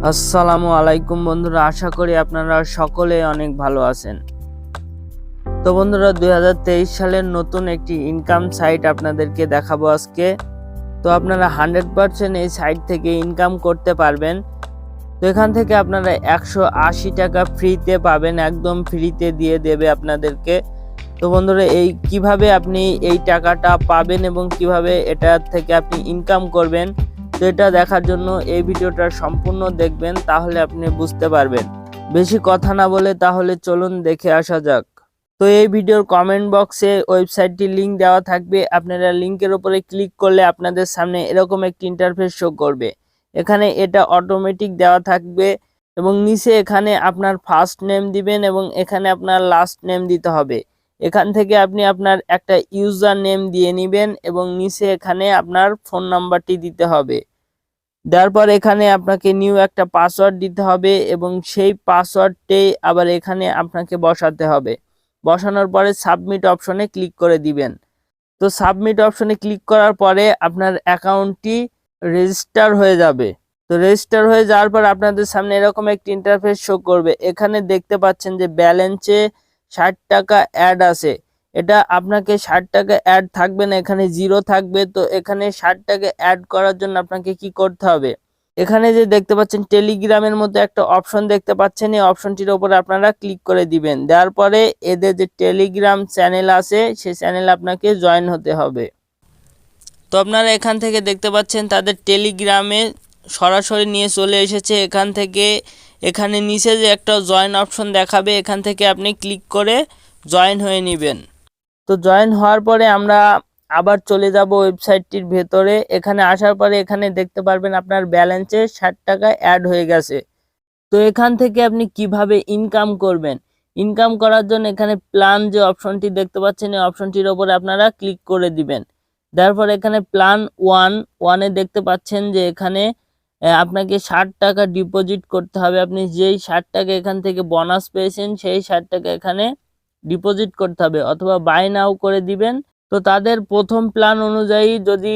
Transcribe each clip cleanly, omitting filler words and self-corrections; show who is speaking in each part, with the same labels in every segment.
Speaker 1: আসসালামু আলাইকুম বন্ধুরা, আশা করি আপনারা সকলে অনেক ভালো আছেন। তো বন্ধুরা, 2023 সালের নতুন একটি ইনকাম সাইট আপনাদেরকে দেখাবো আজকে। তো আপনারা 100% এই সাইট থেকে ইনকাম করতে পারবেন। তো এখান থেকে আপনারা 180 টাকা ফ্রিতে পাবেন, একদম ফ্রিতে দিয়ে দেবে আপনাদেরকে। তো বন্ধুরা, কিভাবে আপনি এই টাকাটা পাবেন এবং কিভাবে এটা থেকে আপনি ইনকাম করবেন, তো এটা দেখার জন্য এই ভিডিওটা সম্পূর্ণ দেখবেন, তাহলে আপনি বুঝতে পারবেন। বেশি কথা না বলে তাহলে চলুন দেখে আসা যাক। তো এই ভিডিওর কমেন্ট বক্সে ওয়েবসাইটটির লিঙ্ক দেওয়া থাকবে। আপনারা লিঙ্কের উপরে ক্লিক করলে আপনাদের সামনে এরকম একটি ইন্টারফেস শো করবে। এখানে এটা অটোমেটিক দেওয়া থাকবে এবং নিচে এখানে আপনার ফার্স্ট নেম দিবেন এবং এখানে আপনার লাস্ট নেম দিতে হবে। এখান থেকে আপনি আপনার একটা ইউজার নেম দিয়ে নেবেন এবং নিচে এখানে আপনার ফোন নাম্বারটি দিতে হবে। দেওয়ার পর এখানে আপনাকে নিউ একটা পাসওয়ার্ড দিতে হবে এবং সেই পাসওয়ার্ডটাই আবার এখানে আপনাকে বসাতে হবে। বসানোর পরে সাবমিট অপশনে ক্লিক করে দিবেন। তো সাবমিট অপশনে ক্লিক করার পরে আপনার অ্যাকাউন্টটি রেজিস্টার হয়ে যাবে। তো রেজিস্টার হয়ে যাওয়ার পর আপনাদের সামনে এরকম একটি ইন্টারফেস শো করবে। এখানে দেখতে পাচ্ছেন যে ব্যালেন্সে 60 টাকা অ্যাড আছে। এটা আপনাকে 60 টাকা অ্যাড থাকবে না, এখানে জিরো থাকবে। তো এখানে 60 টাকা অ্যাড করার জন্য আপনাকে কি করতে হবে, এখানে যে দেখতে পাচ্ছেন টেলিগ্রামের মধ্যে একটা অপশন দেখতে পাচ্ছেন, এই অপশনটির উপরে আপনারা ক্লিক করে দিবেন। দেওয়ার পরে এদের যে টেলিগ্রাম চ্যানেল আছে সেই চ্যানেলে আপনাকে জয়েন হতে হবে। তো আপনারা এখান থেকে দেখতে পাচ্ছেন তাদের টেলিগ্রামে সরাসরি নিয়ে চলে এসেছে। এখান থেকে এখানে নিচে যে একটা জয়েন অপশন দেখাবে, এখান থেকে আপনি ক্লিক করে জয়েন হয়ে নেবেন। তো জয়েন হওয়ার পরে আমরা আবার চলে যাব ওয়েবসাইটটির ভেতরে। এখানে আসার পরে এখানে দেখতে পারবেন আপনার ব্যালেন্সে 60 টাকা অ্যাড হয়ে গেছে। তো এখান থেকে আপনি কিভাবে ইনকাম করবেন, ইনকাম করার জন্য এখানে প্ল্যান যে অপশনটি দেখতে পাচ্ছেন এই অপশনটির ওপরে আপনারা ক্লিক করে দিবেন। তারপর এখানে প্ল্যান ওয়ানে দেখতে পাচ্ছেন যে এখানে আপনাকে 60 টাকা ডিপোজিট করতে হবে। আপনি যেই 60 টাকা এখান থেকে বোনাস পেয়েছেন সেই 60 টাকা এখানে ডিপোজিট করতে হবে অথবা বাই নাও করে দিবেন। তো তাদের প্রথম প্ল্যান অনুযায়ী যদি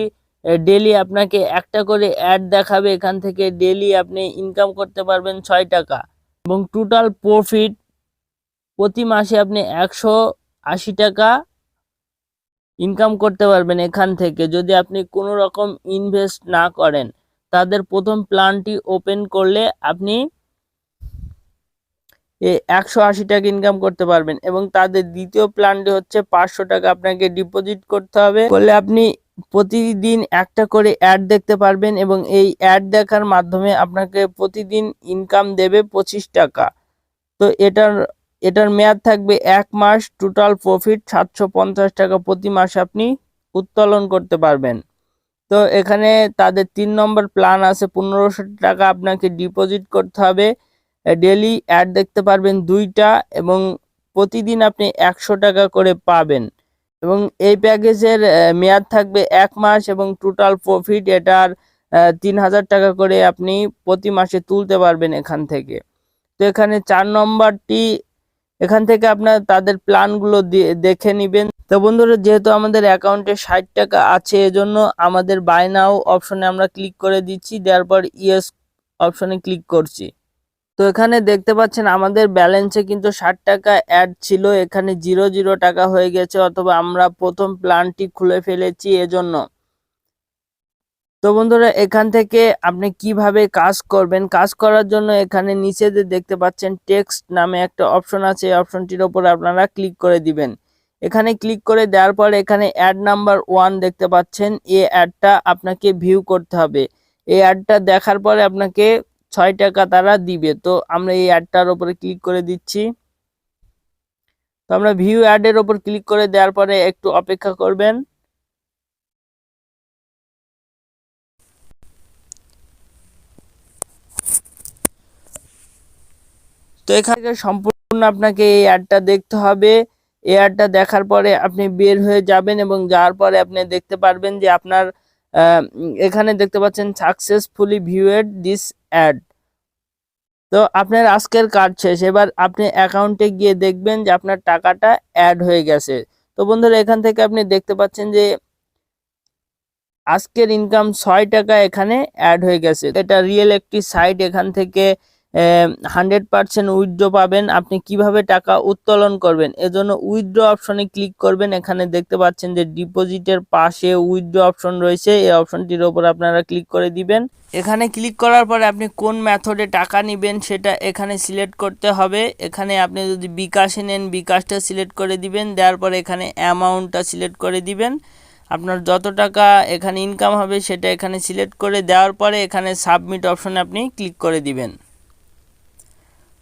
Speaker 1: ডেলি আপনাকে একটা করে অ্যাড দেখাবে, এখান থেকে ডেলি আপনি ইনকাম করতে পারবেন 6 টাকা এবং টোটাল প্রফিট প্রতি মাসে আপনি 180 টাকা ইনকাম করতে পারবেন এখান থেকে, যদি আপনি কোনো রকম ইনভেস্ট না করেন। তাদের প্রথম প্ল্যানটি ওপেন করলে আপনি 180 টাকা ইনকাম করতে পারবেন এবং তাদের দ্বিতীয় প্ল্যানটি হচ্ছে 500 টাকা আপনাকে ডিপোজিট করতে হবে। করলে আপনি প্রতিদিন একটা করে অ্যাড দেখতে পারবেন এবং এই অ্যাড দেখার মাধ্যমে আপনাকে প্রতিদিন ইনকাম দেবে 25 টাকা। তো এটার মেয়াদ থাকবে 1 মাস। টোটাল প্রফিট 750 টাকা প্রতি মাসে আপনি উত্তোলন করতে পারবেন। তো এখানে তাদের 3 নম্বর প্ল্যান আছে, 1500 টাকা আপনাকে ডিপোজিট করতে হবে। ডেলি অ্যাড দেখতে পারবেন 2টা এবং প্রতিদিন আপনি 100 টাকা করে পাবেন এবং এই প্যাকেজের মেয়াদ থাকবে 1 মাস এবং টোটাল প্রফিট এটার 3000 টাকা করে আপনি প্রতি মাসে তুলতে পারবেন এখান থেকে। তো এখানে 4 নম্বরটি, এখান থেকে আপনার তাদের প্ল্যানগুলো দেখে নেবেন। তো বন্ধুরা, যেহেতু আমাদের অ্যাকাউন্টে 60 টাকা আছে এজন্য আমাদের বাই নাও অপশনে আমরা ক্লিক করে দিচ্ছি। দেওয়ার পর ইয়েস অপশনে ক্লিক করছি। তো এখানে দেখতে পাচ্ছেন আমাদের ব্যালেন্সে কিন্তু 60 টাকা অ্যাড ছিল, এখানে 0 টাকা হয়ে গেছে, অথবা আমরা প্রথম প্ল্যানটি খুলে ফেলেছি এজন্য। তো বন্ধুরা, এখান থেকে আপনি কিভাবে কাজ করবেন, কাজ করার জন্য এখানে নিচে যে দেখতে পাচ্ছেন টেক্সট নামে একটা অপশন আছে, এই অপশনটির উপর আপনারা ক্লিক করে দিবেন। এখানে ক্লিক করে দেওয়ার পর এখানে অ্যাড নাম্বার 1 দেখতে পাচ্ছেন, এই অ্যাডটা আপনাকে ভিউ করতে হবে। এই অ্যাডটা দেখার পরে আপনাকে 6 টাকা তারা দিবে। তো আমরা এই অ্যাডটার উপরে ক্লিক করে দিচ্ছি। তো আমরা ভিউ অ্যাডের উপর ক্লিক করে দেওয়ার পরে একটু অপেক্ষা করবেন। তো এখানে সম্পূর্ণ আপনাকে এই অ্যাডটা দেখতে হবে। এই অ্যাডটা দেখার পরে আপনি বের হয়ে যাবেন এবং যাওয়ার পরে আপনি দেখতে পারবেন যে আপনার এখানে দেখতে পাচ্ছেন সাকসেসফুলি ভিউড দিস অ্যাড। তো আপনার আজকের কাজ শেষ। এবার আপনি অ্যাকাউন্টে গিয়ে দেখবেন যে আপনার টাকাটা অ্যাড হয়ে গেছে। তো বন্ধুরা, এখান থেকে আপনি দেখতে পাচ্ছেন যে আজকের ইনকাম 6 টাকা এখানে অ্যাড হয়ে গেছে। এটা রিয়েল একটি সাইট, এখান থেকে 100% উইথড্র পাবেন। আপনি কিভাবে টাকা উত্তোলন করবেন, এজন্য উইথড্র অপশনে ক্লিক করবেন। এখানে দেখতে পাচ্ছেন যে ডিপোজিটের পাশে উইথড্র অপশন রয়েছে, এই অপশনটির উপর আপনারা ক্লিক করে দিবেন। এখানে ক্লিক করার পরে আপনি কোন মেথডে টাকা নেবেন সেটা এখানে সিলেক্ট করতে হবে। এখানে আপনি যদি বিকাশে নেন বিকাশটা সিলেক্ট করে দিবেন, দেওয়ার পরে এখানে অ্যামাউন্টটা সিলেক্ট করে দিবেন। আপনার যত টাকা এখানে ইনকাম হবে সেটা এখানে সিলেক্ট করে দেওয়ার পরে এখানে সাবমিট অপশনে আপনি ক্লিক করে দিবেন।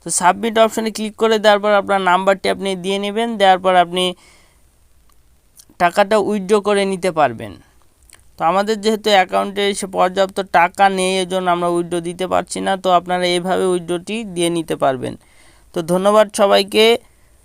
Speaker 1: তো সাবমিট অপশনে ক্লিক করে দেওয়ার পর আপনার নাম্বারটি আপনি দিয়ে নেবেন, দেওয়ার পর আপনি টাকাটা উইথড্র করে নিতে পারবেন। তো আমাদের যেহেতু অ্যাকাউন্টে এসে পর্যাপ্ত টাকা নেই, এজন্য আমরা উইথড্র দিতে পারছি না। তো আপনারা এইভাবে উইথড্রটি দিয়ে নিতে পারবেন। তো ধন্যবাদ সবাইকে।